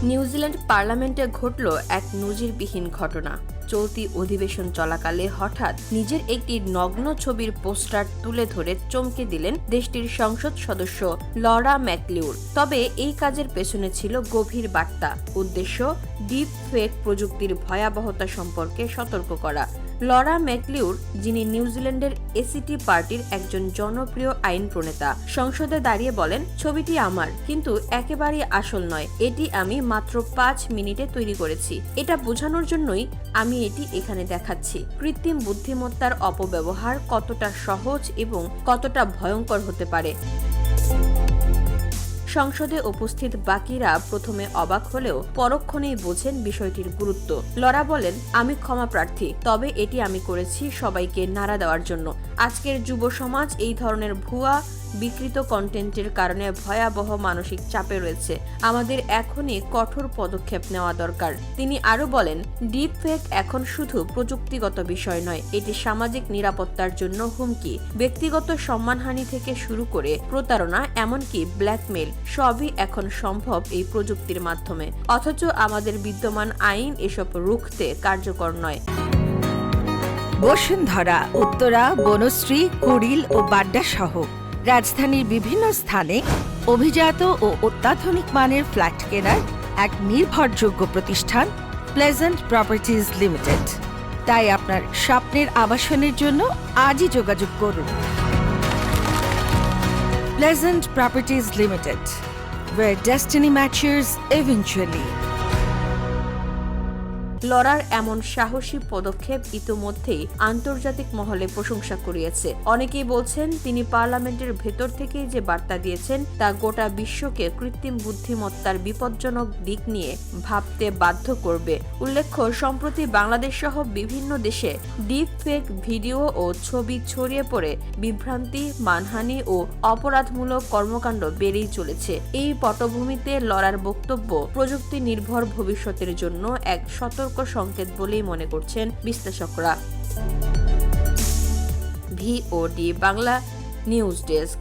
New Zealand পার্লামেন্টে ঘটল এক নজিরবিহীন ঘটনা। চলতি অধিবেশন চলাকালে হঠাৎ নিজের একটি নগ্ন ছবির পোস্টার তুলে ধরে চমকে দিলেন দেশটির সংসদ সদস্য লরা ম্যাকলিউর। তবে এই কাজের পেছনে ছিল গভীর বার্তা, উদ্দেশ্য ডিপ ফেক প্রযুক্তির ভয়াবহতা সম্পর্কে সতর্ক করা। লরা ম্যাকলিউর, যিনি নিউজিল্যান্ডের এসিটি পার্টির একজন জনপ্রিয় আইন প্রণেতা, সংসদে দাঁড়িয়ে বলেন, ছবিটি আমার, কিন্তু একেবারেই আসল নয়। এটি আমি মাত্র 5 মিনিটে তৈরি করেছি। এটা বোঝানোর জন্যই আমি এটি এখানে দেখাচ্ছি। কৃত্রিম বুদ্ধিমত্তার অপব্যবহার কতটা সহজ এবং কতটা ভয়ঙ্কর হতে পারে। সংসদে উপস্থিত বাকিরা প্রথমে অবাক হলেও পরক্ষণেই বোঝেন বিষয়টির গুরুত্ব। লরা বলেন, আমি ক্ষমা প্রার্থী, তবে এটি আমি করেছি সবাইকে নাড়া দেওয়ার জন্য। আজকের যুব সমাজ এই ধরনের ভুয়া বিকৃত কন্টেন্টের কারণে ভয়াবহ মানসিক চাপে রয়েছে। আমাদের এখনই কঠোর পদক্ষেপ নেওয়া দরকার। তিনি আরো বলেন, ডিপ ফেক এখন শুধু প্রযুক্তিগত বিষয় নয়, এটি সামাজিক নিরাপত্তার জন্য হুমকি। ব্যক্তিগত সম্মানহানি থেকে শুরু করে প্রতারণা, এমনকি ব্ল্যাকমেইল, সবই এখন সম্ভব এই প্রযুক্তির মাধ্যমে। অথচ আমাদের বিদ্যমান আইন এসব রুখতে কার্যকর নয়। বসুন্ধরা, উত্তরা, বনশ্রী, কুড়িল ও বাড্ডা সহ রাজধানীর বিভিন্ন স্থানে অভিজাত ও অত্যাধুনিক মানের ফ্ল্যাট কেনার এক নির্ভরযোগ্য প্রতিষ্ঠান প্লেজেন্ট প্রপার্টিজ লিমিটেড। তাই আপনার স্বপ্নের আবাসনের জন্য আজই যোগাযোগ করুন। Pleasant properties limited, where destiny matches eventually. Lawler এমন সাহসী পদক্ষেপ ইতোমধ্যেই আন্তর্জাতিক মহলে প্রশংসা কুড়িয়েছে। অনেকেই বলছেন, তিনি পার্লামেন্টের ভেতর থেকেই যে বার্তা দিয়েছেন তা গোটা বিশ্বকে কৃত্রিম বুদ্ধিমত্তার বিপজ্জনক দিক নিয়ে ভাবতে বাধ্য করবে। উল্লেখ্য, সম্প্রতি বাংলাদেশ সহ বিভিন্ন দেশে ডিপ ফেক ভিডিও ও ছবি ছড়িয়ে পড়ে বিভ্রান্তি, মানহানি ও অপরাধমূলক কর্মকাণ্ড বেড়েই চলেছে। এই পটভূমিতে লরার বক্তব্য প্রযুক্তি নির্ভর ভবিষ্যতের জন্য এক সতর্ক সংকেত বলেই মনে করছেন বিশ্লেষকরা। VOD Bangla news desk.